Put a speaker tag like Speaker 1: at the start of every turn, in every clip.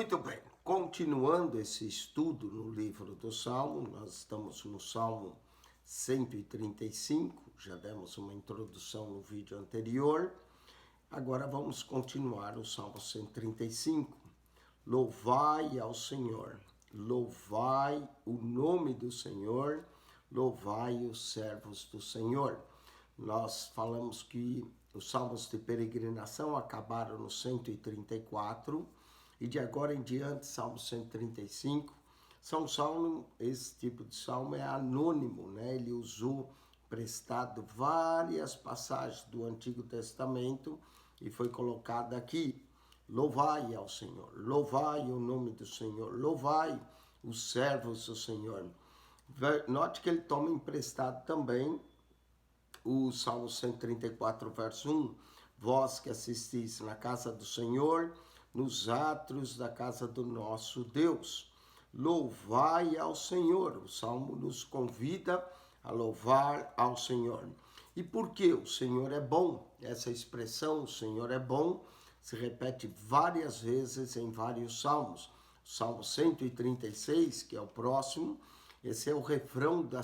Speaker 1: Muito bem, continuando esse estudo no livro do Salmo, nós estamos no Salmo 135, já demos uma introdução no vídeo anterior, agora vamos continuar o Salmo 135. Louvai ao Senhor, louvai o nome do Senhor, louvai os servos do Senhor. Nós falamos que os salmos de peregrinação acabaram no 134 e de agora em diante, Salmo 135. Esse tipo de salmo é anônimo, né? Ele usou prestado várias passagens do Antigo Testamento e foi colocado aqui. Louvai ao Senhor, louvai o nome do Senhor, louvai os servos do Senhor. Note que ele toma emprestado também o Salmo 134, verso 1. Vós que assistis na casa do Senhor, nos átrios da casa do nosso Deus. Louvai ao Senhor. O Salmo nos convida a louvar ao Senhor. E por que o Senhor é bom? Essa expressão, o Senhor é bom, se repete várias vezes em vários salmos. O Salmo 136, que é o próximo, esse é o refrão da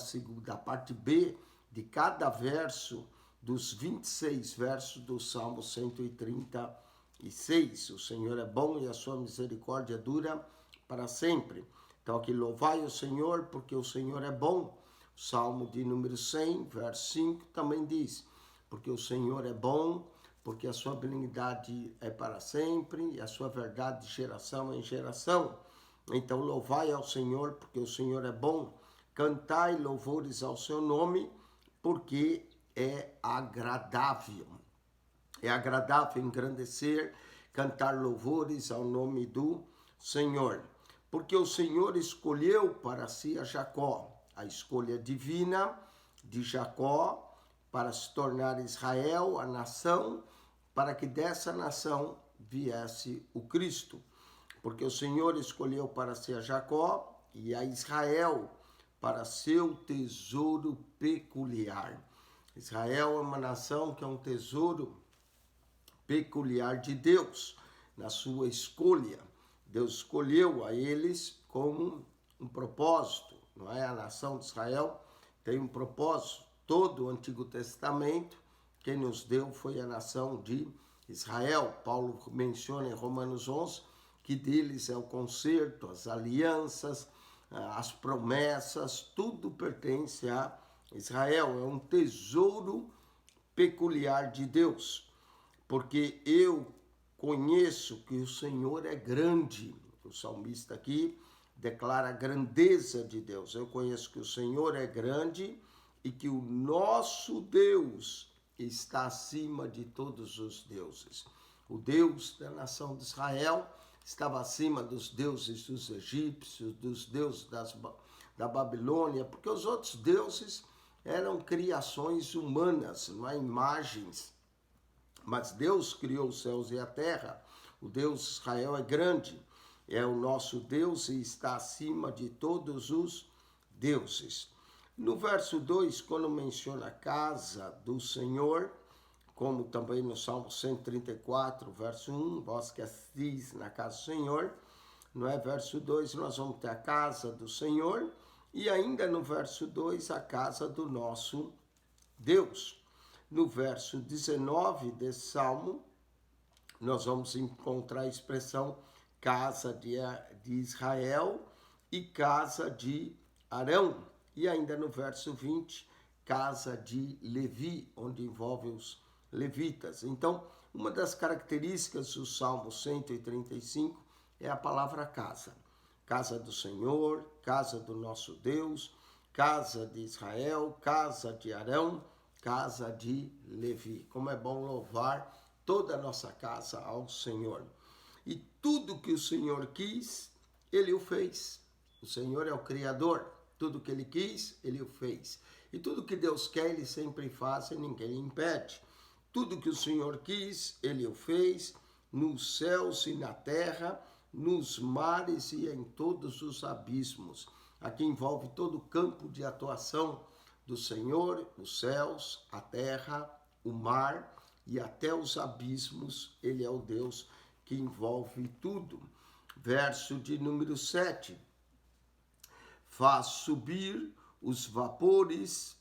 Speaker 1: parte B de cada verso dos 26 versos do Salmo 136. O Senhor é bom e a sua misericórdia dura para sempre. Então aqui, louvai o Senhor porque o Senhor é bom. O Salmo de número 100, verso 5, também diz, porque o Senhor é bom, porque a sua benignidade é para sempre e a sua verdade de geração em geração. Então louvai ao Senhor porque o Senhor é bom. Cantai louvores ao seu nome, porque é agradável. É agradável engrandecer, cantar louvores ao nome do Senhor. Porque o Senhor escolheu para si a Jacó, a escolha divina de Jacó, para se tornar Israel, a nação, para que dessa nação viesse o Cristo. Porque o Senhor escolheu para si a Jacó e a Israel, para seu tesouro peculiar. Israel é uma nação que é um tesouro peculiar de Deus, na sua escolha. Deus escolheu a eles como um propósito, não é? A nação de Israel tem um propósito. Todo o Antigo Testamento, quem nos deu foi a nação de Israel. Paulo menciona em Romanos 11 que deles é o concerto, as alianças, as promessas, tudo pertence a Israel. É um tesouro peculiar de Deus, porque eu conheço que o Senhor é grande. O salmista aqui declara a grandeza de Deus. Eu conheço que o Senhor é grande e que o nosso Deus está acima de todos os deuses. O Deus da nação de Israel estava acima dos deuses dos egípcios, dos deuses da Babilônia, porque os outros deuses eram criações humanas, não é? Imagens. Mas Deus criou os céus e a terra. O Deus de Israel é grande, é o nosso Deus e está acima de todos os deuses. No verso 2, quando menciona a casa do Senhor, como também no Salmo 134, verso 1, vós que assistis na casa do Senhor, não é? Verso 2, nós vamos ter a casa do Senhor e ainda no verso 2, a casa do nosso Deus. No verso 19 desse Salmo, nós vamos encontrar a expressão casa de Israel e casa de Arão. E ainda no verso 20, casa de Levi, onde envolve os levitas. Então, uma das características do Salmo 135 é a palavra casa. Casa do Senhor, casa do nosso Deus, casa de Israel, casa de Arão, casa de Levi. Como é bom louvar toda a nossa casa ao Senhor. E tudo que o Senhor quis, Ele o fez. O Senhor é o Criador. Tudo que Ele quis, Ele o fez. E tudo que Deus quer, Ele sempre faz e ninguém lhe impede. Tudo que o Senhor quis, Ele o fez, nos céus e na terra, nos mares e em todos os abismos. Aqui envolve todo o campo de atuação do Senhor, os céus, a terra, o mar e até os abismos. Ele é o Deus que envolve tudo. verso de número 7. Faz subir os vapores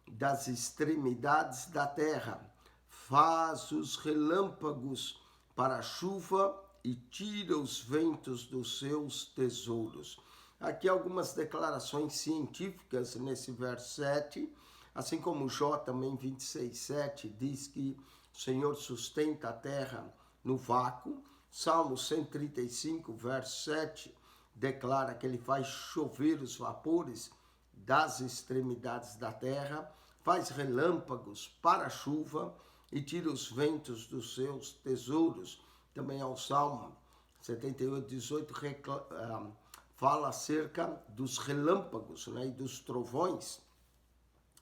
Speaker 1: das extremidades da terra, faz os relâmpagos para a chuva e tira os ventos dos seus tesouros. Aqui algumas declarações científicas nesse verso 7, assim como Jó também 26:7 diz que o Senhor sustenta a terra no vácuo. Salmo 135, verso 7, declara que ele faz chover os vapores das extremidades da terra, faz relâmpagos para a chuva e tira os ventos dos seus tesouros. Também ao Salmo 78:18 fala acerca dos relâmpagos, né, e dos trovões.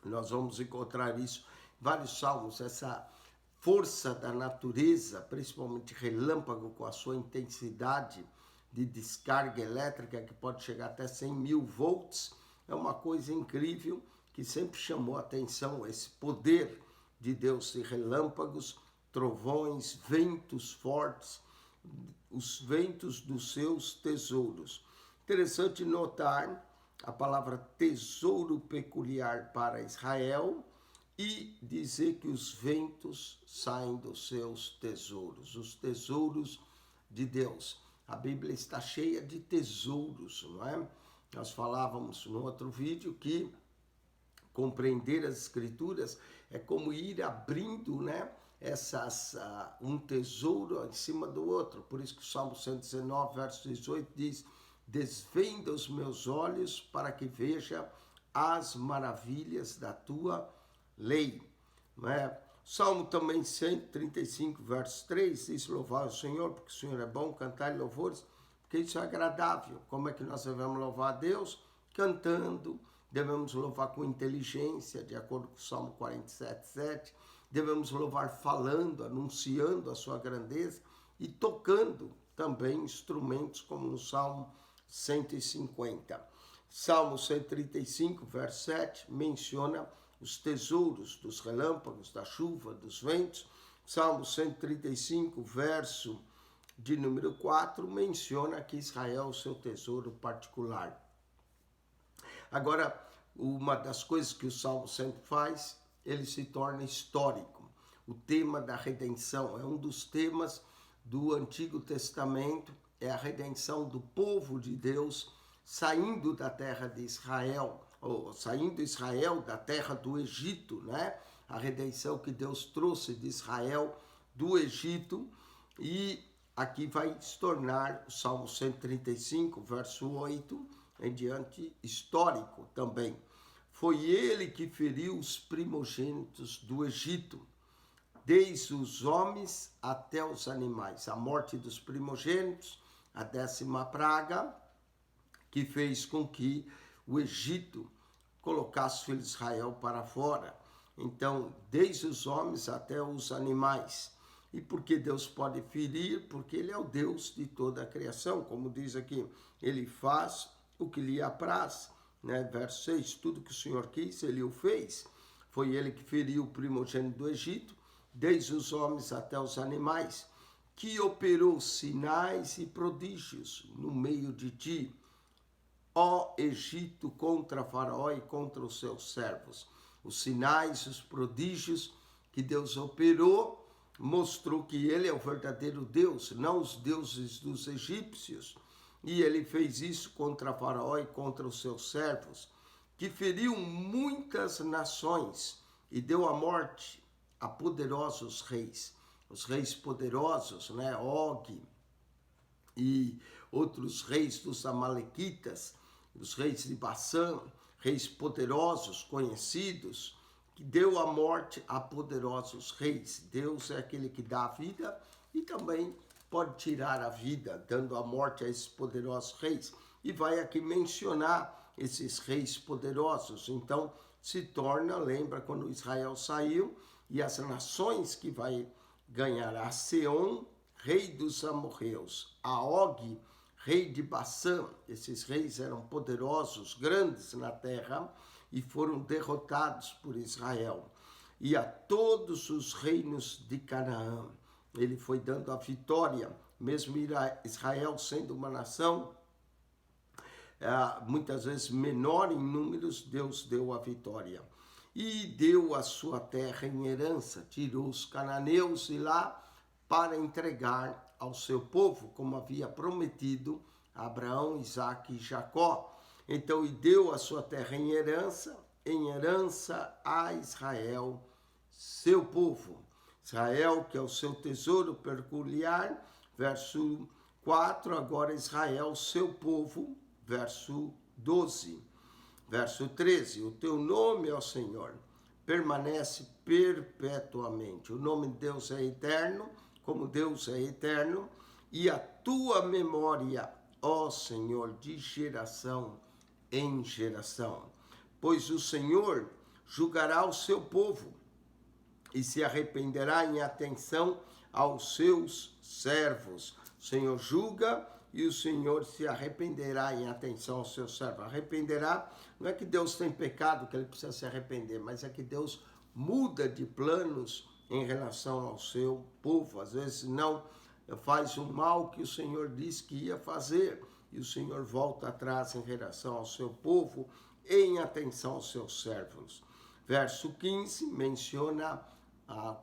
Speaker 1: Nós vamos encontrar isso em vários salmos, essa força da natureza, principalmente relâmpago com a sua intensidade de descarga elétrica que pode chegar até 100.000 volts, é uma coisa incrível que sempre chamou a atenção, esse poder de Deus de relâmpagos, trovões, ventos fortes, os ventos dos seus tesouros. Interessante notar a palavra tesouro peculiar para Israel e dizer que os ventos saem dos seus tesouros, os tesouros de Deus. A Bíblia está cheia de tesouros, não é? Nós falávamos no outro vídeo que compreender as Escrituras é como ir abrindo, né, um tesouro em cima do outro. Por isso que o Salmo 119, verso 18 diz: desvenda os meus olhos para que veja as maravilhas da tua lei. Não é? Salmo também 135, verso 3 diz: louvar o Senhor, porque o Senhor é bom, cantar louvores, porque isso é agradável. Como é que nós devemos louvar a Deus? Cantando. Devemos louvar com inteligência, de acordo com o Salmo 47:7. Devemos louvar falando, anunciando a sua grandeza e tocando também instrumentos, como no Salmo 150. Salmo 135, verso 7, menciona os tesouros dos relâmpagos, da chuva, dos ventos. Salmo 135, verso de número 4, menciona que Israel é o seu tesouro particular. Agora, uma das coisas que o Salmo sempre faz, ele se torna histórico. O tema da redenção é um dos temas do Antigo Testamento, é a redenção do povo de Deus saindo da terra de Israel, ou saindo Israel da terra do Egito, né? A redenção que Deus trouxe de Israel do Egito, e aqui vai se tornar o Salmo 135, verso 8, em diante, histórico também. Foi ele que feriu os primogênitos do Egito, desde os homens até os animais. A morte dos primogênitos, a 10ª praga, que fez com que o Egito colocasse os filhos de Israel para fora. Então, desde os homens até os animais. E por que Deus pode ferir? Porque ele é o Deus de toda a criação. Como diz aqui, ele faz o que lhe apraz. Né? Verso 6, tudo que o Senhor quis, ele o fez. Foi ele que feriu o primogênito do Egito, desde os homens até os animais, que operou sinais e prodígios no meio de ti, ó Egito, contra Faraó e contra os seus servos. Os sinais, os prodígios que Deus operou, mostrou que ele é o verdadeiro Deus, não os deuses dos egípcios. E ele fez isso contra Faraó e contra os seus servos, que feriu muitas nações e deu a morte a poderosos reis. Os reis poderosos, né, Og e outros reis dos amalequitas, os reis de Bassã, reis poderosos, conhecidos, que deu a morte a poderosos reis. Deus é aquele que dá a vida e também pode tirar a vida, dando a morte a esses poderosos reis. E vai aqui mencionar esses reis poderosos. Então, se torna, lembra quando Israel saiu, e as nações que vai ganhar: a Seom, rei dos amorreus, a Og, rei de Bassã. Esses reis eram poderosos, grandes na terra, e foram derrotados por Israel. E a todos os reinos de Canaã ele foi dando a vitória, mesmo Israel sendo uma nação muitas vezes menor em números, Deus deu a vitória. E deu a sua terra em herança, tirou os cananeus de lá para entregar ao seu povo, como havia prometido a Abraão, Isaque e Jacó. Então, e deu a sua terra em herança a Israel, seu povo. Israel, que é o seu tesouro peculiar, verso 4, agora Israel, seu povo, verso 12. Verso 13, o teu nome, ó Senhor, permanece perpetuamente. O nome de Deus é eterno, como Deus é eterno, e a tua memória, ó Senhor, de geração em geração. Pois o Senhor julgará o seu povo e se arrependerá em atenção aos seus servos. O Senhor julga e o Senhor se arrependerá em atenção aos seus servos. Arrependerá, não é que Deus tem pecado que ele precisa se arrepender, mas é que Deus muda de planos em relação ao seu povo. Às vezes não faz o mal que o Senhor disse que ia fazer, e o Senhor volta atrás em relação ao seu povo, em atenção aos seus servos. Verso 15 menciona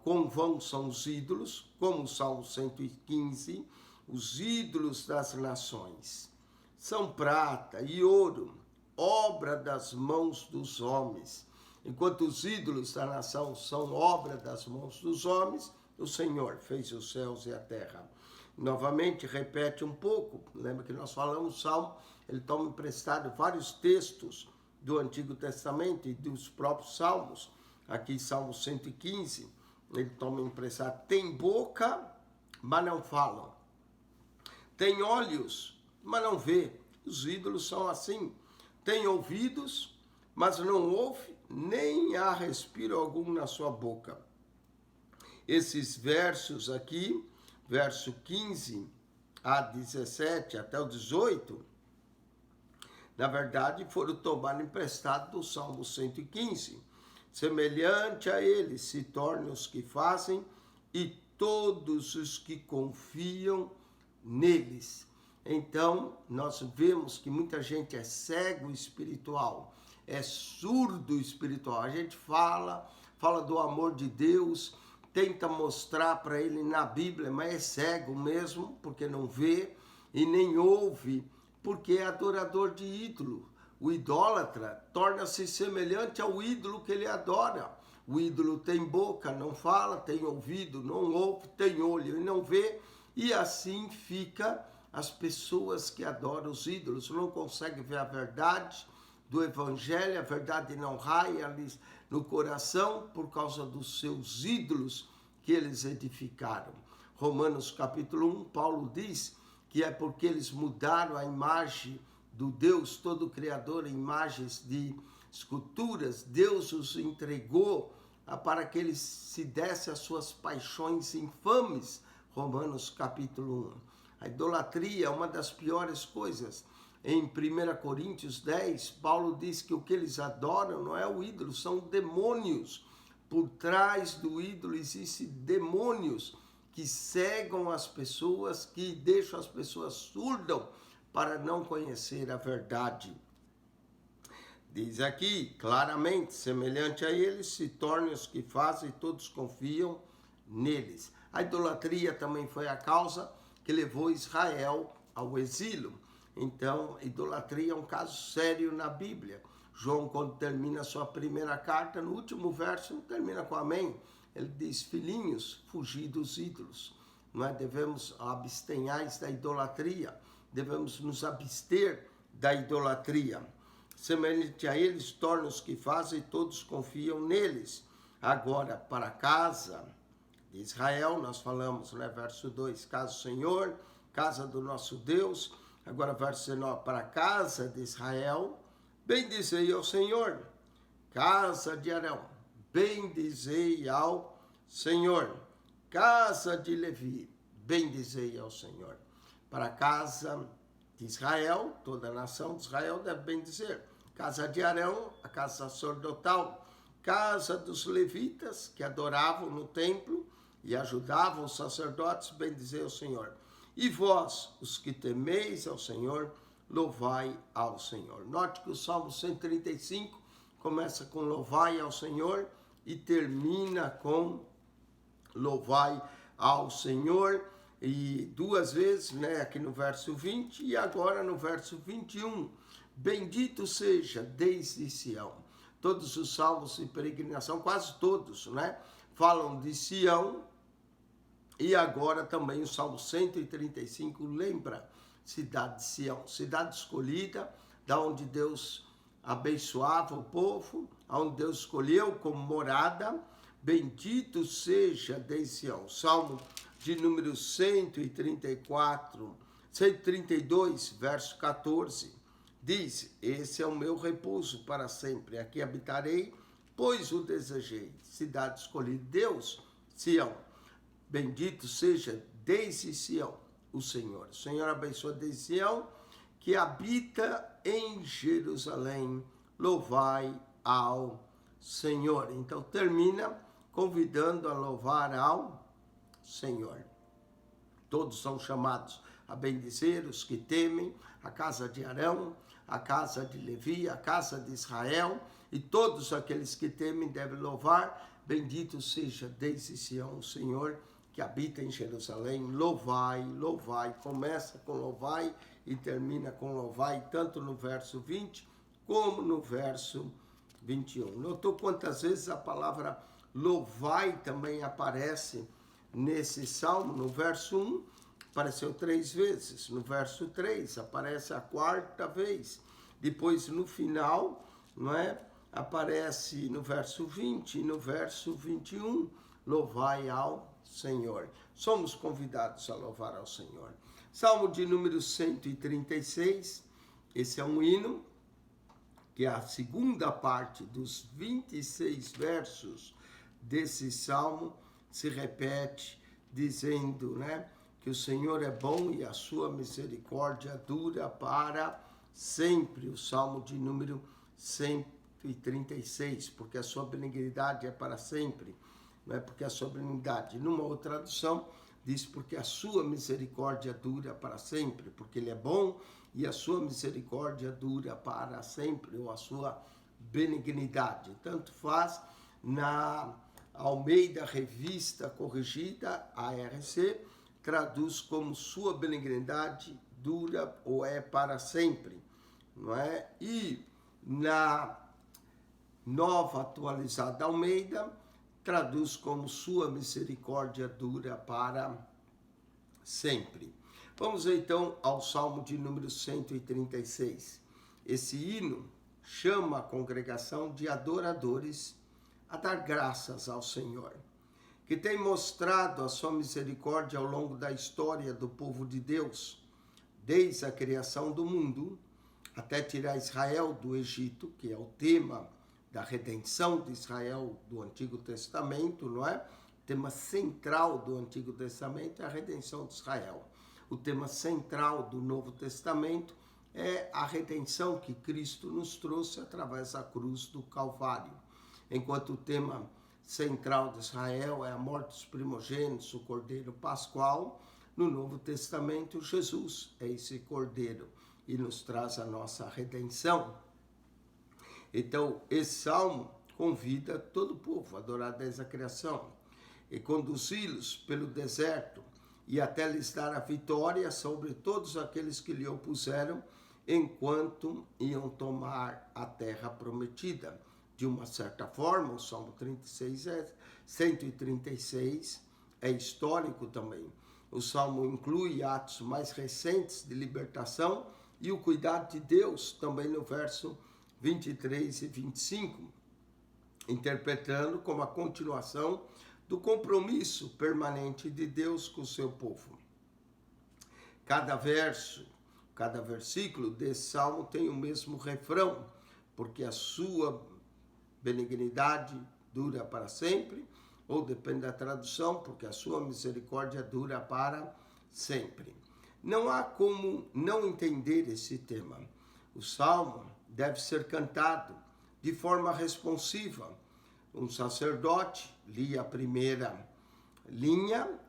Speaker 1: quão vãos são os ídolos, como o Salmo 115, os ídolos das nações. São prata e ouro, obra das mãos dos homens. Enquanto os ídolos da nação são obra das mãos dos homens, o Senhor fez os céus e a terra. Novamente, repete um pouco, lembra que nós falamos o Salmo, ele toma emprestado vários textos do Antigo Testamento e dos próprios Salmos. Aqui, Salmo 115, ele toma emprestado, tem boca, mas não falam. Tem olhos, mas não vê. Os ídolos são assim. Tem ouvidos, mas não ouve, nem há respiro algum na sua boca. Esses versos aqui, verso 15 a 17 até o 18, na verdade foram tomados emprestados do Salmo 115. Semelhante a ele se tornam os que fazem e todos os que confiam neles. Então, nós vemos que muita gente é cego espiritual, é surdo espiritual. A gente fala do amor de Deus, tenta mostrar para ele na Bíblia, mas é cego mesmo, porque não vê e nem ouve, porque é adorador de ídolo. O idólatra torna-se semelhante ao ídolo que ele adora. O ídolo tem boca, não fala, tem ouvido, não ouve, tem olho e não vê, e assim fica as pessoas que adoram os ídolos, não conseguem ver a verdade do Evangelho, a verdade não raia ali no coração por causa dos seus ídolos que eles edificaram. Romanos capítulo 1, Paulo diz que é porque eles mudaram a imagem do Deus todo criador em imagens de esculturas, Deus os entregou para que eles se dessem as suas paixões infames. Romanos capítulo 1. A idolatria é uma das piores coisas. Em 1 Coríntios 10, Paulo diz que o que eles adoram não é o ídolo, são demônios. Por trás do ídolo existem demônios que cegam as pessoas, que deixam as pessoas surdas para não conhecer a verdade. Diz aqui, claramente, semelhante a eles, se tornam os que fazem e todos confiam neles. A idolatria também foi a causa que levou Israel ao exílio. Então, idolatria é um caso sério na Bíblia. João, quando termina a sua primeira carta, no último verso, não termina com amém. Ele diz, filhinhos, fugi dos ídolos. Não é? Devemos abstenhais da idolatria. Devemos nos abster da idolatria. Semelhante a eles, tornam os que fazem e todos confiam neles. Agora, para a casa de Israel, nós falamos, né? Verso 2, casa do Senhor, casa do nosso Deus. Agora, verso 19, para a casa de Israel, bendizei ao Senhor. Casa de Arão, bendizei ao Senhor. Casa de Levi, bendizei ao Senhor. Para a casa de Israel, toda a nação de Israel deve bendizer. Casa de Arão, a casa sacerdotal. Casa dos levitas, que adoravam no templo e ajudavam os sacerdotes, bendizei ao Senhor. E vós, os que temeis ao Senhor, louvai ao Senhor. Note que o Salmo 135 começa com louvai ao Senhor e termina com louvai ao Senhor, e duas vezes, né, aqui no verso 20 e agora no verso 21. Bendito seja desde Sião. Todos os salmos de peregrinação, quase todos, né, falam de Sião, e agora também o Salmo 135 lembra cidade de Sião, cidade escolhida, da onde Deus abençoava o povo, onde Deus escolheu como morada. Bendito seja desde Sião. Salmo de número 132, verso 14, diz: esse é o meu repouso para sempre, aqui habitarei, pois o desejei. Cidade escolhida, Deus, Sião. Bendito seja desde Sião o Senhor. O Senhor abençoa desde Sião, que habita em Jerusalém. Louvai ao Senhor. Então termina convidando a louvar ao Senhor. Todos são chamados a bendizer os que temem, a casa de Arão, a casa de Levi, a casa de Israel, e todos aqueles que temem devem louvar. Bendito seja desde Sião o Senhor, que habita em Jerusalém. Louvai, louvai. Começa com louvai e termina com louvai, tanto no verso 20 como no verso 21. Notou quantas vezes a palavra louvai também aparece nesse salmo? No verso 1 apareceu 3 vezes, no verso 3 aparece a 4ª vez, depois no final, não é? Aparece no verso 20 e no verso 21, louvai ao Senhor. Somos convidados a louvar ao Senhor. Salmo de número 136, esse é um hino, que é a segunda parte dos 26 versos desse salmo, se repete dizendo, né, que o Senhor é bom e a sua misericórdia dura para sempre. O salmo de número 136, porque a sua benignidade é para sempre, não é porque a sua benignidade. Numa outra tradução diz porque a sua misericórdia dura para sempre, porque ele é bom e a sua misericórdia dura para sempre, ou a sua benignidade. Tanto faz. Na Almeida Revista Corrigida, ARC, traduz como sua benignidade dura ou é para sempre, não é? E na Nova Atualizada Almeida, traduz como sua misericórdia dura para sempre. Vamos então ao Salmo de número 136. Esse hino chama a congregação de adoradores a dar graças ao Senhor, que tem mostrado a sua misericórdia ao longo da história do povo de Deus, desde a criação do mundo até tirar Israel do Egito, que é o tema da redenção de Israel do Antigo Testamento, não é? O tema central do Antigo Testamento é a redenção de Israel. O tema central do Novo Testamento é a redenção que Cristo nos trouxe através da cruz do Calvário. Enquanto o tema central de Israel é a morte dos primogênitos, o Cordeiro Pascual, no Novo Testamento Jesus é esse Cordeiro e nos traz a nossa redenção. Então, esse salmo convida todo o povo a adorar desde a criação e conduzi-los pelo deserto e até lhes dar a vitória sobre todos aqueles que lhe opuseram enquanto iam tomar a terra prometida. De uma certa forma, o Salmo 136 é histórico também. O Salmo inclui atos mais recentes de libertação e o cuidado de Deus, também no verso 23 e 25, interpretando como a continuação do compromisso permanente de Deus com o seu povo. Cada verso, cada versículo desse salmo tem o mesmo refrão, porque a sua benignidade dura para sempre, ou depende da tradução, porque a sua misericórdia dura para sempre. Não há como não entender esse tema. O salmo deve ser cantado de forma responsiva. Um sacerdote lia a primeira linha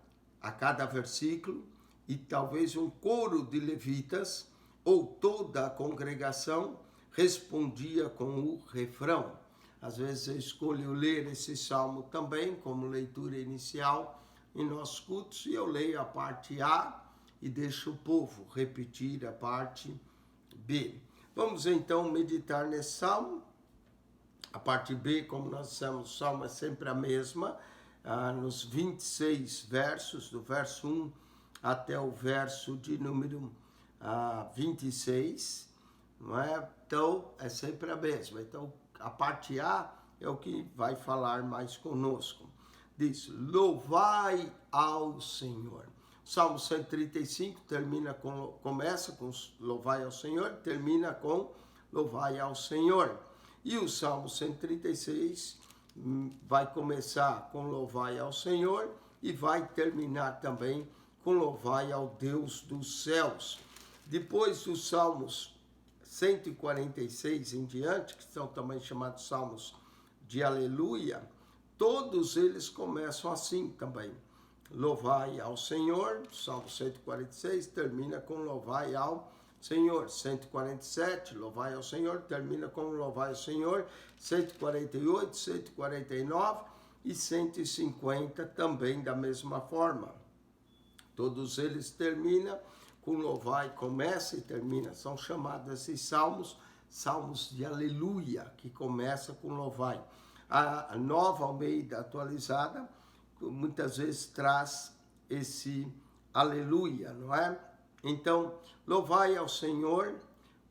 Speaker 1: a cada versículo e talvez um coro de levitas ou toda a congregação respondia com o refrão. Às vezes eu escolho ler esse salmo também como leitura inicial em nossos cultos, e eu leio a parte A e deixo o povo repetir a parte B. Vamos então meditar nesse salmo. A parte B, como nós dissemos, o salmo é sempre a mesma, nos 26 versos, do verso 1 até o verso de número 26, não é? Então, é sempre a mesma. Então, a parte A é o que vai falar mais conosco. Diz, louvai ao Senhor. O Salmo 135 começa com louvai ao Senhor, termina com louvai ao Senhor. E o Salmo 136 vai começar com louvai ao Senhor e vai terminar também com louvai ao Deus dos céus. Depois dos Salmos 146 em diante, que são também chamados Salmos de Aleluia, todos eles começam assim também. Louvai ao Senhor, Salmo 146, termina com louvai ao Senhor. 147, louvai ao Senhor, termina com louvai ao Senhor. 148, 149 e 150 também da mesma forma. Todos eles terminam com louvai, começa e termina. São chamados esses salmos, salmos de aleluia, que começa com louvai. A Nova Almeida atualizada muitas vezes traz esse aleluia, não é? Então, louvai ao Senhor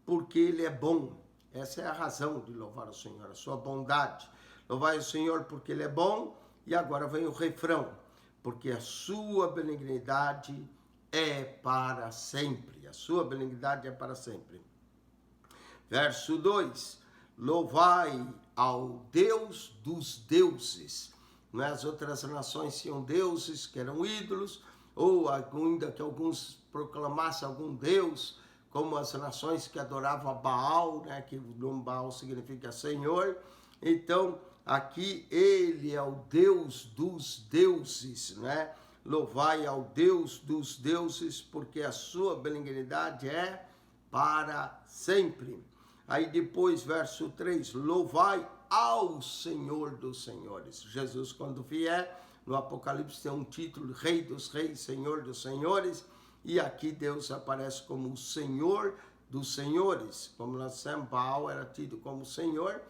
Speaker 1: porque Ele é bom. Essa é a razão de louvar ao Senhor, a sua bondade. Louvai ao Senhor porque Ele é bom. E agora vem o refrão, porque a sua benignidade é para sempre. A sua benignidade é para sempre. Verso 2, louvai ao Deus dos deuses. Não é? As outras nações tinham deuses que eram ídolos, ou ainda que alguns proclamassem algum deus, como as nações que adoravam a Baal, né? Que o nome Baal significa Senhor. Então, aqui ele é o Deus dos deuses, né? Louvai ao Deus dos deuses, porque a sua benignidade é para sempre. Aí depois, verso 3, louvai ao Senhor dos senhores. Jesus, quando vier, no Apocalipse tem um título, Rei dos reis, Senhor dos senhores, e aqui Deus aparece como o Senhor dos senhores. Como nós dissemos, Baal era tido como Senhor,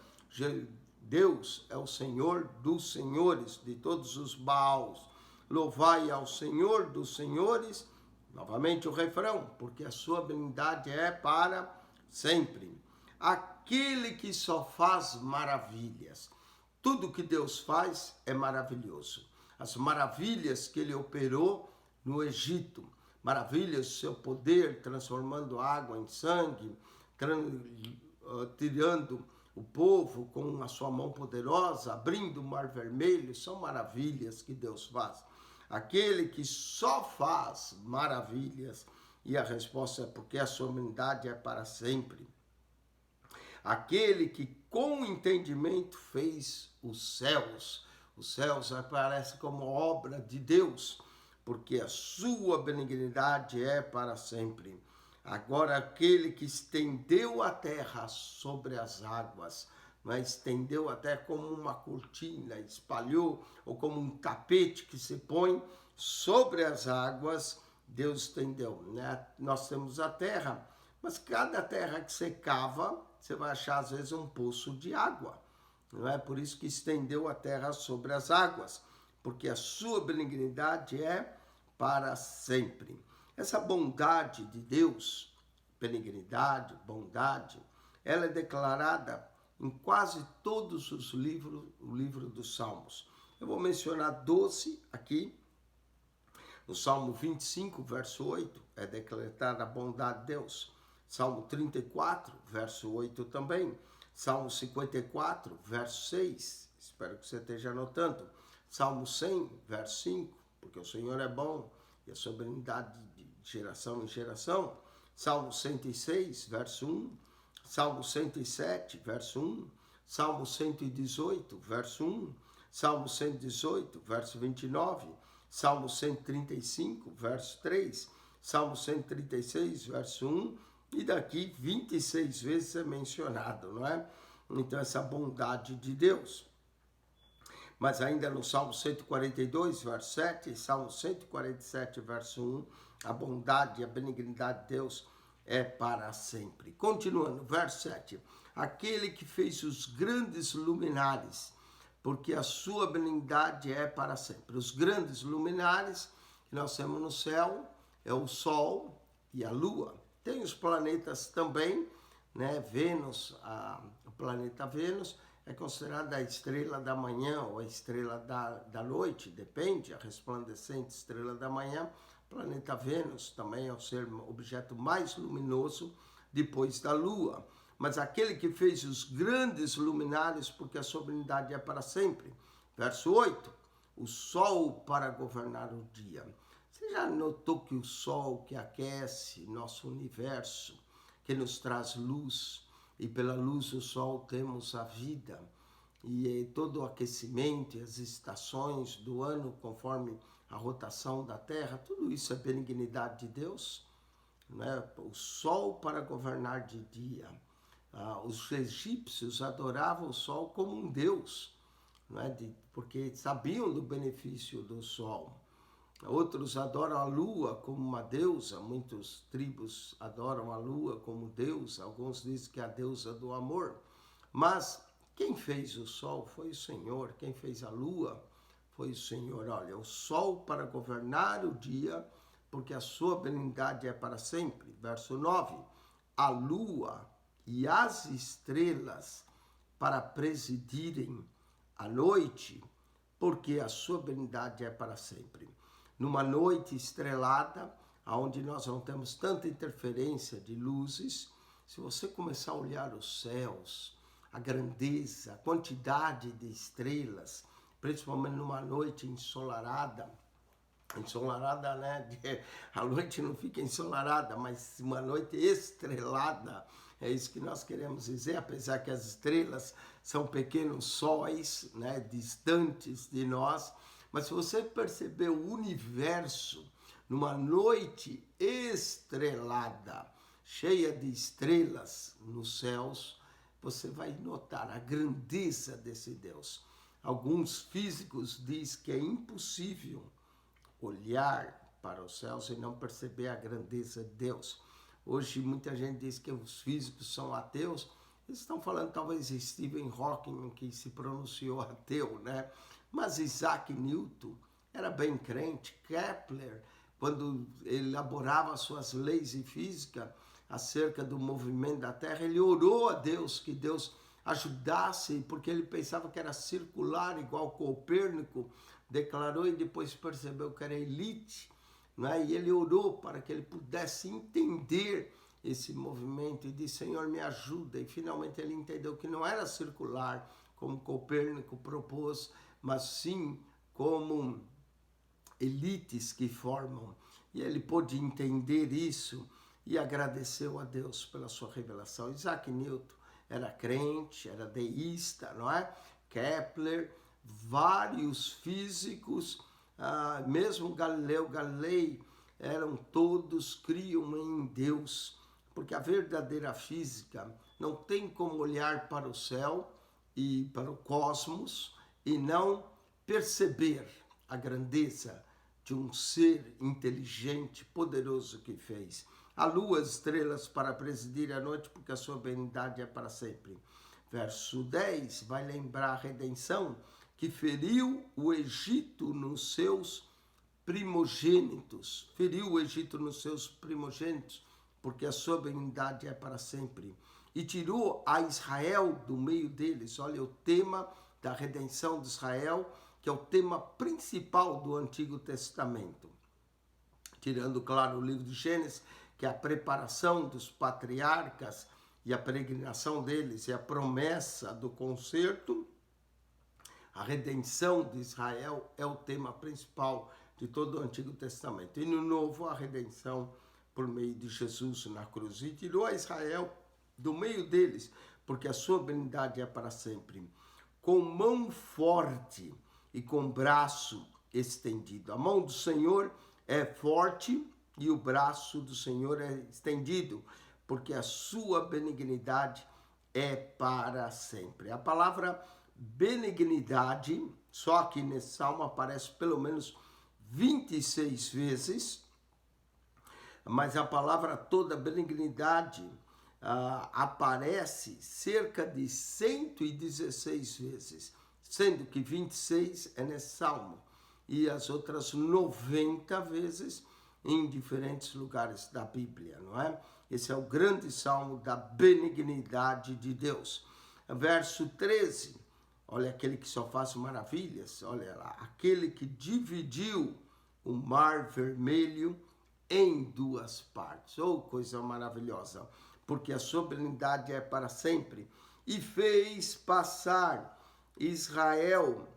Speaker 1: Deus é o Senhor dos senhores, de todos os Baals. Louvai ao Senhor dos senhores, novamente o refrão, porque a sua benignidade é para sempre. Aquele que só faz maravilhas. Tudo que Deus faz é maravilhoso. As maravilhas que ele operou no Egito, maravilhas do seu poder, transformando água em sangue, tirando o povo com a sua mão poderosa, abrindo o mar vermelho, são maravilhas que Deus faz. Aquele que só faz maravilhas, e a resposta é porque a sua bondade é para sempre. Aquele que com entendimento fez os céus. Os céus aparecem como obra de Deus, porque a sua benignidade é para sempre. Agora, aquele que estendeu a terra sobre as águas, mas estendeu até como uma cortina, espalhou, ou como um tapete que se põe sobre as águas, Deus estendeu, né? Nós temos a terra, mas cada terra que você cava, você vai achar às vezes um poço de água. Não é por isso que estendeu a terra sobre as águas, porque a sua benignidade é para sempre. Essa bondade de Deus, benignidade, bondade, ela é declarada em quase todos os livros, o livro dos Salmos. Eu vou mencionar 12 aqui. No Salmo 25, verso 8, é declarada a bondade de Deus. Salmo 34, verso 8 também. Salmo 54, verso 6. Espero que você esteja anotando. Salmo 100, verso 5. Porque o Senhor é bom e a sua benignidade de geração em geração. Salmo 106, verso 1. Salmo 107, verso 1. Salmo 118, verso 1. Salmo 118, verso 29. Salmo 135, verso 3. Salmo 136, verso 1, e daqui 26 vezes é mencionado, não é? Então, essa bondade de Deus. Mas ainda no Salmo 142, verso 7, Salmo 147, verso 1, a bondade e a benignidade de Deus é para sempre. Continuando, verso 7, aquele que fez os grandes luminares, porque a sua benignidade é para sempre. Os grandes luminares que nós temos no céu é o Sol e a Lua. Tem os planetas também, né? Vênus, o planeta Vênus é considerada a estrela da manhã ou a estrela da noite, depende, a resplandecente estrela da manhã. O planeta Vênus também é o objeto mais luminoso depois da Lua. Mas aquele que fez os grandes luminares, porque a sua benignidade é para sempre. Verso 8, o sol para governar o dia. Você já notou que o sol que aquece nosso universo, que nos traz luz, e pela luz do sol temos a vida, e todo o aquecimento e as estações do ano, conforme a rotação da Terra, tudo isso é benignidade de Deus, né? O sol para governar de dia. Os egípcios adoravam o sol como um deus, né? Porque sabiam do benefício do sol. Outros adoram a lua como uma deusa, muitas tribos adoram a lua como deusa, alguns dizem que é a deusa do amor. Mas quem fez o sol foi o Senhor, quem fez a lua foi o Senhor. Olha, o sol para governar o dia, porque a sua benignidade é para sempre. Verso 9, a lua e as estrelas para presidirem a noite, porque a sua benignidade é para sempre. Numa noite estrelada, onde nós não temos tanta interferência de luzes, se você começar a olhar os céus, a grandeza, a quantidade de estrelas, principalmente numa noite ensolarada, né? A noite não fica ensolarada, mas uma noite estrelada, é isso que nós queremos dizer, apesar que as estrelas são pequenos sóis, né? Distantes de nós. Mas se você perceber o universo numa noite estrelada, cheia de estrelas nos céus, você vai notar a grandeza desse Deus. Alguns físicos dizem que é impossível olhar para os céus e não perceber a grandeza de Deus. Hoje muita gente diz que os físicos são ateus. Eles estão falando talvez Stephen Hawking, que se pronunciou ateu, né? Mas Isaac Newton era bem crente. Kepler, quando elaborava suas leis de física acerca do movimento da Terra, ele orou a Deus que Deus ajudasse, porque ele pensava que era circular, igual Copérnico declarou, e depois percebeu que era elite, né? E ele orou para que ele pudesse entender esse movimento e disse, Senhor, me ajuda. E finalmente ele entendeu que não era circular, como Copérnico propôs, mas sim como elites que formam. E ele pôde entender isso e agradeceu a Deus pela sua revelação. Isaac Newton era crente, era deísta, não é? Kepler, vários físicos, mesmo Galileu Galilei, todos criam em Deus, porque a verdadeira física não tem como olhar para o céu e para o cosmos e não perceber a grandeza de um ser inteligente, poderoso que fez. A lua, as estrelas para presidir a noite, porque a sua benignidade é para sempre. Verso 10 vai lembrar a redenção que feriu o Egito nos seus primogênitos. Feriu o Egito nos seus primogênitos, porque a sua benignidade é para sempre. E tirou a Israel do meio deles. Olha, o tema da redenção de Israel, que é o tema principal do Antigo Testamento. Tirando, claro, o livro de Gênesis, que é a preparação dos patriarcas e a peregrinação deles e a promessa do concerto, a redenção de Israel é o tema principal de todo o Antigo Testamento. E no Novo, a redenção por meio de Jesus na cruz. E tirou a Israel do meio deles, porque a sua benignidade é para sempre. Com mão forte e com braço estendido. A mão do Senhor é forte, e o braço do Senhor é estendido, porque a sua benignidade é para sempre. A palavra benignidade, só aqui nesse salmo aparece pelo menos 26 vezes, mas a palavra toda benignidade aparece cerca de 116 vezes, sendo que 26 é nesse salmo e as outras 90 vezes em diferentes lugares da Bíblia, não é? Esse é o grande salmo da benignidade de Deus. Verso 13, olha, aquele que só faz maravilhas, olha lá, aquele que dividiu o mar vermelho em duas partes. Oh, coisa maravilhosa, porque a sua benignidade é para sempre. E fez passar Israel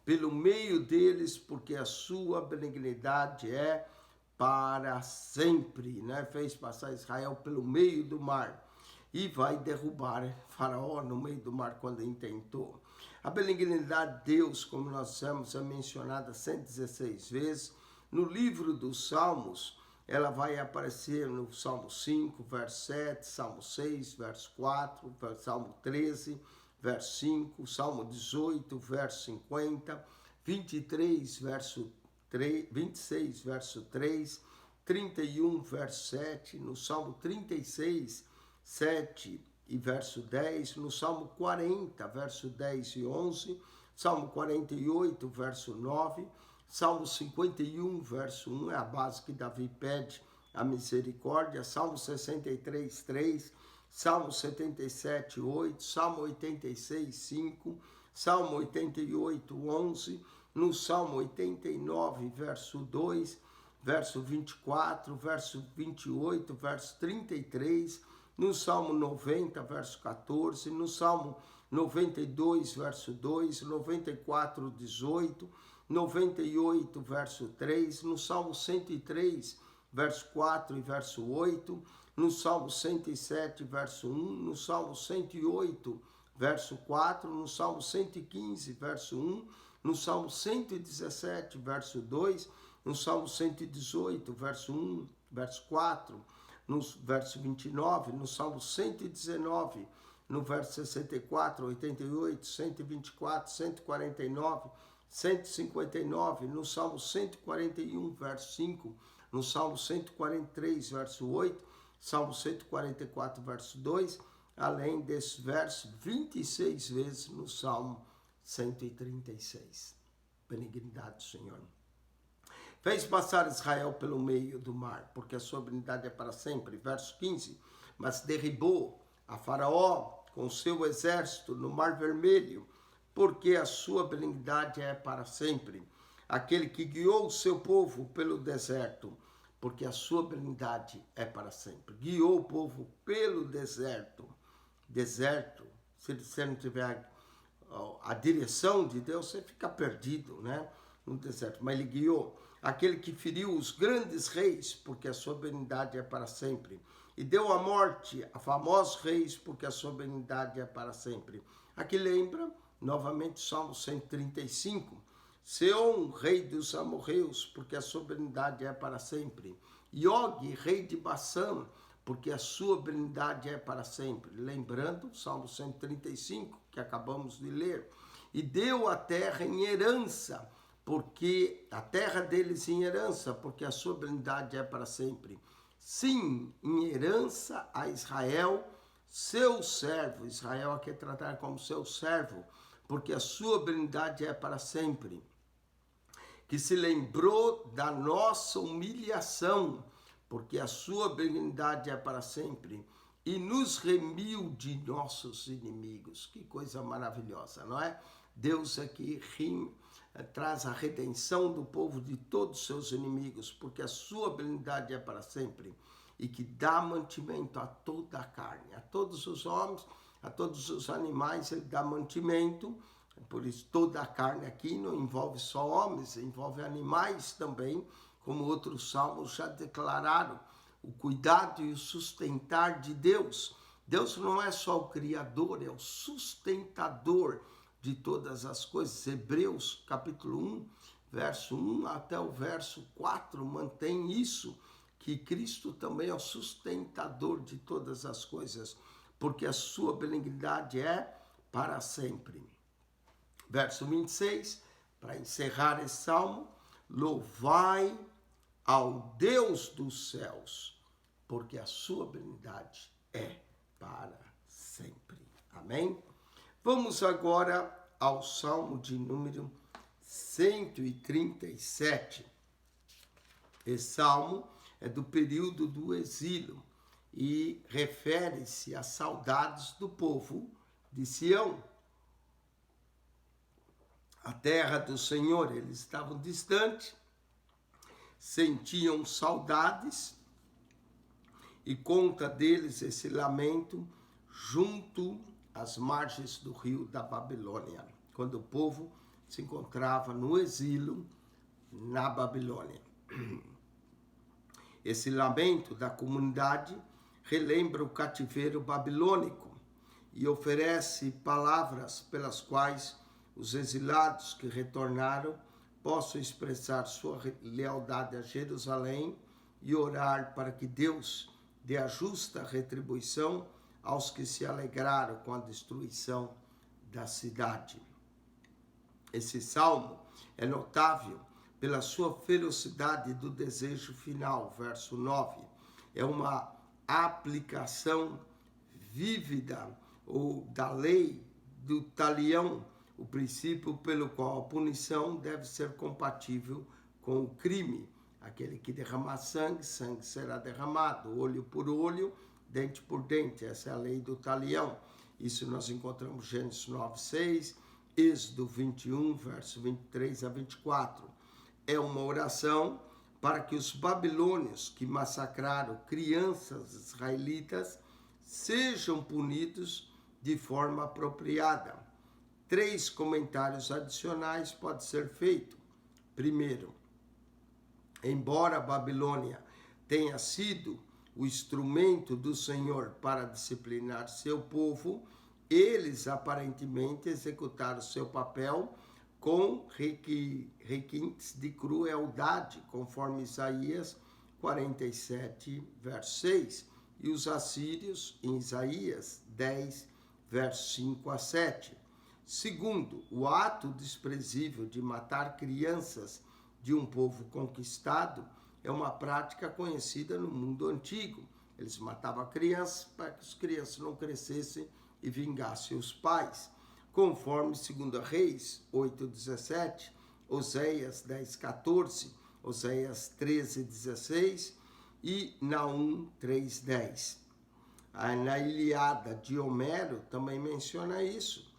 Speaker 1: pelo meio deles, porque a sua benignidade é para sempre, né? Fez passar Israel pelo meio do mar e vai derrubar Faraó no meio do mar quando intentou. A benignidade de Deus, como nós dissemos, é mencionada 116 vezes. No livro dos Salmos, ela vai aparecer no Salmo 5, verso 7, Salmo 6, verso 4, Salmo 13, verso 5, Salmo 18, verso 50, 23, verso 3, 26, verso 3, 31, verso 7, no Salmo 36, 7 e verso 10, no Salmo 40, verso 10 e 11, Salmo 48, verso 9, Salmo 51, verso 1, é a base que Davi pede a misericórdia, Salmo 63, 3, Salmo 77, 8, Salmo 86, 5, Salmo 88, 11, no Salmo 89, verso 2, verso 24, verso 28, verso 33, no Salmo 90, verso 14, no Salmo 92, verso 2, 94, 18, 98, verso 3, no Salmo 103, verso 4 e verso 8, no Salmo 107, verso 1, no Salmo 108, verso 4, no Salmo 115, verso 1, no Salmo 117, verso 2, no Salmo 118, verso 1, verso 4, no verso 29, no Salmo 119, no verso 64, 88, 124, 149, 159, no Salmo 141, verso 5, no Salmo 143, verso 8, Salmo 144, verso 2, além desse verso 26 vezes no Salmo 136. Benignidade do Senhor. Fez passar Israel pelo meio do mar, porque a sua benignidade é para sempre. Verso 15, mas derribou a Faraó com seu exército no Mar Vermelho, porque a sua benignidade é para sempre. Aquele que guiou o seu povo pelo deserto, porque a sua benignidade é para sempre. Guiou o povo pelo deserto. Deserto, se você não tiver a direção de Deus, você fica perdido, né? No deserto. Mas ele guiou. Aquele que feriu os grandes reis, porque a sua benignidade é para sempre. E deu a morte a famosos reis, porque a sua benignidade é para sempre. Aqui lembra, novamente, Salmo 135. Seom, rei dos amorreus, porque a sua benignidade é para sempre. E Og, rei de Bassã, porque a sua benignidade é para sempre. Lembrando, Salmo 135, que acabamos de ler. E deu a terra em herança, porque a terra deles em herança, porque a sua benignidade é para sempre. Sim, em herança a Israel, seu servo. Israel aqui é tratado como seu servo, porque a sua benignidade é para sempre. Que se lembrou da nossa humilhação, porque a sua benignidade é para sempre, e nos remiu de nossos inimigos. Que coisa maravilhosa, não é? Deus aqui traz a redenção do povo de todos os seus inimigos, porque a sua benignidade é para sempre, e que dá mantimento a toda a carne, a todos os homens, a todos os animais, ele dá mantimento. Por isso toda a carne aqui não envolve só homens, envolve animais também, como outros salmos já declararam, o cuidado e o sustentar de Deus. Deus não é só o Criador, é o sustentador de todas as coisas. Hebreus capítulo 1, verso 1 até o verso 4, mantém isso, que Cristo também é o sustentador de todas as coisas, porque a sua benignidade é para sempre. Verso 26, para encerrar esse salmo: louvai ao Deus dos céus, porque a sua benignidade é para sempre. Amém? Vamos agora ao salmo de número 137. Esse salmo é do período do exílio e refere-se às saudades do povo de Sião. A terra do Senhor, eles estavam distantes, sentiam saudades, e conta deles esse lamento junto às margens do rio da Babilônia, quando o povo se encontrava no exílio na Babilônia. Esse lamento da comunidade relembra o cativeiro babilônico e oferece palavras pelas quais os exilados que retornaram possam expressar sua lealdade a Jerusalém e orar para que Deus dê a justa retribuição aos que se alegraram com a destruição da cidade. Esse salmo é notável pela sua ferocidade do desejo final, verso 9. É uma aplicação vívida da lei do talião, o princípio pelo qual a punição deve ser compatível com o crime. Aquele que derramar sangue, sangue será derramado, olho por olho, dente por dente. Essa é a lei do talião. Isso nós encontramos em Gênesis 9:6, Êxodo 21, verso 23 a 24. É uma oração para que os babilônios que massacraram crianças israelitas sejam punidos de forma apropriada. 3 comentários adicionais podem ser feitos. Primeiro, embora a Babilônia tenha sido o instrumento do Senhor para disciplinar seu povo, eles aparentemente executaram seu papel com requintes de crueldade, conforme Isaías 47, verso 6, e os assírios em Isaías 10, verso 5 a 7. Segundo, o ato desprezível de matar crianças de um povo conquistado é uma prática conhecida no mundo antigo. Eles matavam crianças para que as crianças não crescessem e vingassem os pais. Conforme 2 Reis 8:17, Oséias 10:14, Oséias 13:16 e Naum 3:10. Na Ilíada de Homero também menciona isso.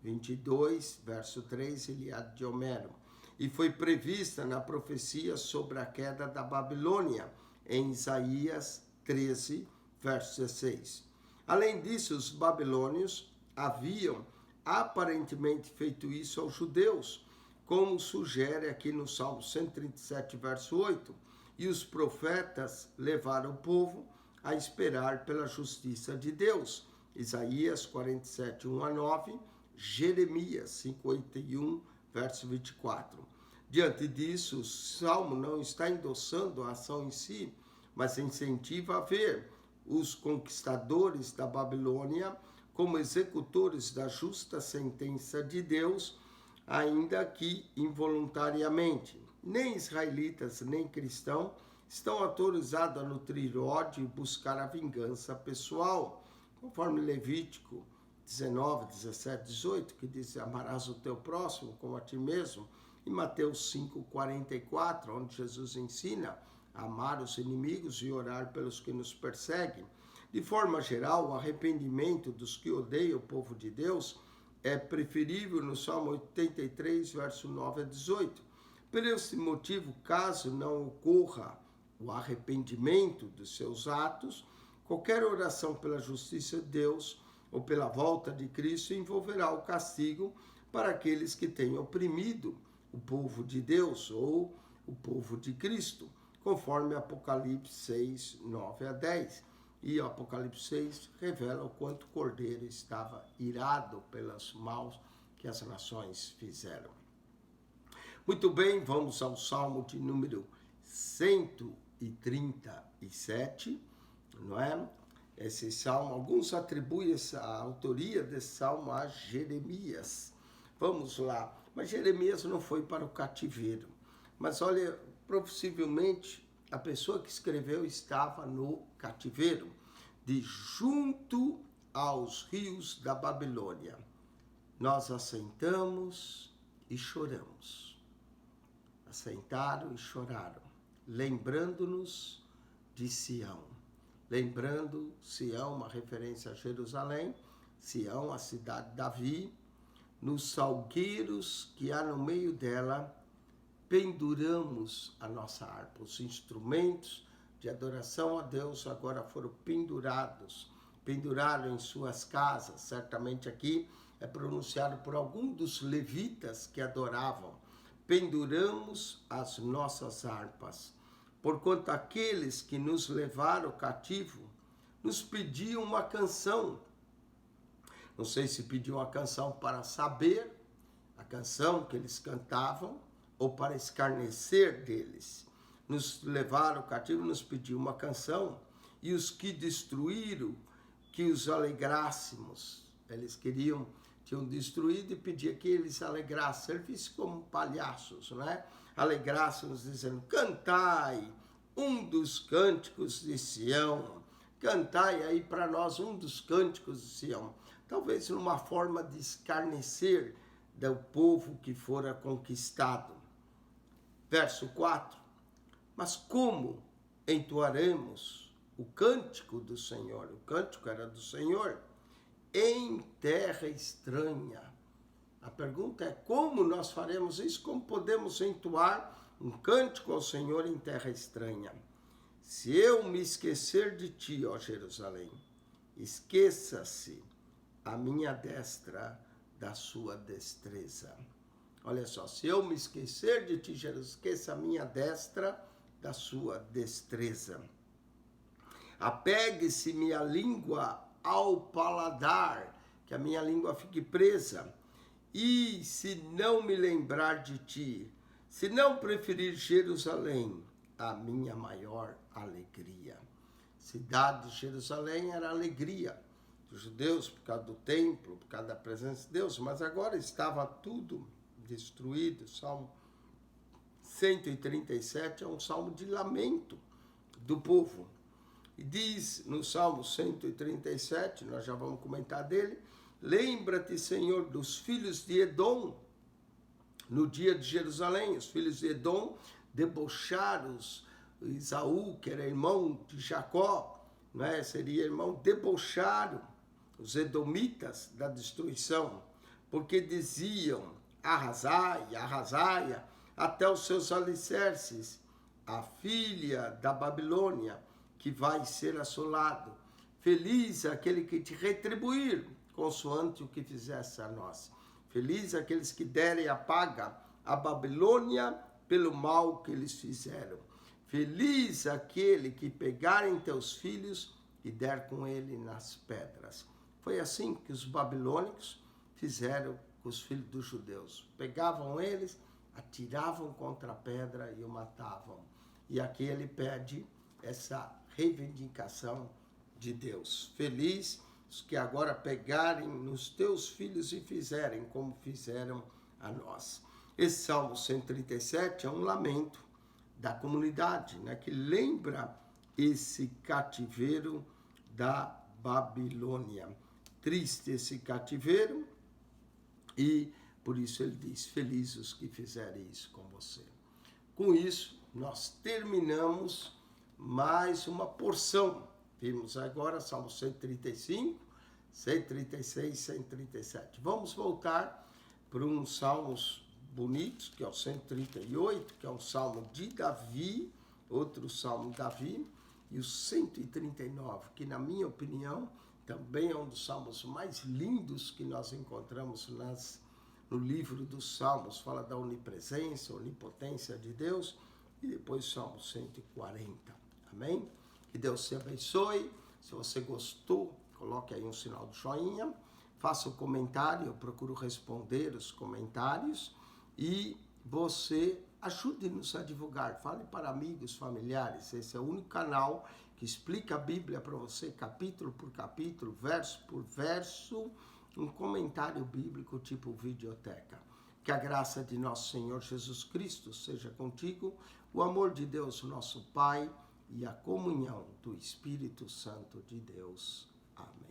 Speaker 1: 22, verso 3, Ilíada de Homero. E foi prevista na profecia sobre a queda da Babilônia, em Isaías 13, verso 16. Além disso, os babilônios haviam aparentemente feito isso aos judeus, como sugere aqui no Salmo 137, verso 8. E os profetas levaram o povo a esperar pela justiça de Deus. Isaías 47, 1 a 9, Jeremias 51, verso 24. Diante disso, o Salmo não está endossando a ação em si, mas incentiva a ver os conquistadores da Babilônia como executores da justa sentença de Deus, ainda que involuntariamente. Nem israelitas, nem cristãos estão autorizados a nutrir ódio e buscar a vingança pessoal, conforme Levítico 19, 17, 18, que diz: amarás o teu próximo como a ti mesmo, e Mateus 5, 44, onde Jesus ensina a amar os inimigos e orar pelos que nos perseguem. De forma geral, o arrependimento dos que odeiam o povo de Deus é preferível no Salmo 83, verso 9 a 18. Por esse motivo, caso não ocorra o arrependimento dos seus atos, qualquer oração pela justiça de Deus ou pela volta de Cristo envolverá o castigo para aqueles que tenham oprimido o povo de Deus ou o povo de Cristo, conforme Apocalipse 6, 9 a 10. E o Apocalipse 6 revela o quanto o Cordeiro estava irado pelos maus que as nações fizeram. Muito bem, vamos ao Salmo de número 137, não é? Esse salmo, alguns atribuem a autoria desse salmo a Jeremias. Vamos lá. Mas Jeremias não foi para o cativeiro. Mas olha, possivelmente a pessoa que escreveu estava no cativeiro, de junto aos rios da Babilônia. Nós assentamos e choramos. Assentaram e choraram, lembrando-nos de Sião. Lembrando Sião, uma referência a Jerusalém, Sião, a cidade de Davi, nos salgueiros que há no meio dela, penduramos a nossa harpa. Os instrumentos de adoração a Deus agora foram penduraram em suas casas. Certamente aqui é pronunciado por algum dos levitas que adoravam. Penduramos as nossas harpas, porquanto aqueles que nos levaram cativo nos pediam uma canção. Não sei se pediam uma canção para saber a canção que eles cantavam ou para escarnecer deles. Nos levaram cativo, nos pediam uma canção, e os que destruíram, que os alegrássemos. Eles tinham destruído e pedia que eles alegrassem, servissem como palhaços, né? Alegrassem-nos dizendo, cantai um dos cânticos de Sião, cantai aí para nós um dos cânticos de Sião. Talvez numa forma de escarnecer do povo que fora conquistado. Verso 4, mas como entoaremos o cântico do Senhor? O cântico era do Senhor em terra estranha. A pergunta é como nós faremos isso? Como podemos entoar um cântico ao Senhor em terra estranha? Se eu me esquecer de ti, ó Jerusalém, esqueça-se a minha destra da sua destreza. Olha só, se eu me esquecer de ti, Jerusalém, esqueça a minha destra da sua destreza. Apegue-se minha língua ao paladar, que a minha língua fique presa. E se não me lembrar de ti, se não preferir Jerusalém, a minha maior alegria. Cidade de Jerusalém era a alegria dos judeus por causa do templo, por causa da presença de Deus, mas agora estava tudo destruído. Salmo 137 é um salmo de lamento do povo. E diz no Salmo 137, nós já vamos comentar dele, lembra-te, Senhor, dos filhos de Edom, no dia de Jerusalém. Os filhos de Edom debocharam Esaú, que era irmão de Jacó, né? Seria irmão, debocharam os edomitas da destruição, porque diziam, arrasaia, até os seus alicerces, a filha da Babilônia, que vai ser assolado. Feliz aquele que te retribuir, consoante o que fizesse a nós. Feliz aqueles que derem a paga à Babilônia pelo mal que eles fizeram. Feliz aquele que pegarem teus filhos e der com ele nas pedras. Foi assim que os babilônicos fizeram com os filhos dos judeus. Pegavam eles, atiravam contra a pedra e o matavam. E aqui ele pede essa reivindicação de Deus. Feliz os que agora pegarem nos teus filhos e fizerem como fizeram a nós. Esse Salmo 137 é um lamento da comunidade, né, que lembra esse cativeiro da Babilônia. Triste esse cativeiro, e por isso ele diz, felizes os que fizerem isso com você. Com isso, nós terminamos mais uma porção. Vimos agora Salmo 135, 136, 137. Vamos voltar para uns salmos bonitos, que é o 138, que é um salmo de Davi, outro salmo de Davi, e o 139, que na minha opinião também é um dos salmos mais lindos que nós encontramos no livro dos Salmos. Fala da onipresença, onipotência de Deus, e depois o Salmo 140. Amém? Que Deus te abençoe. Se você gostou, coloque aí um sinal de joinha, faça um comentário, eu procuro responder os comentários, e você ajude-nos a divulgar. Fale para amigos, familiares. Esse é o único canal que explica a Bíblia para você, capítulo por capítulo, verso por verso, um comentário bíblico tipo videoteca. Que a graça de nosso Senhor Jesus Cristo seja contigo, o amor de Deus, nosso Pai, e a comunhão do Espírito Santo de Deus. Amém.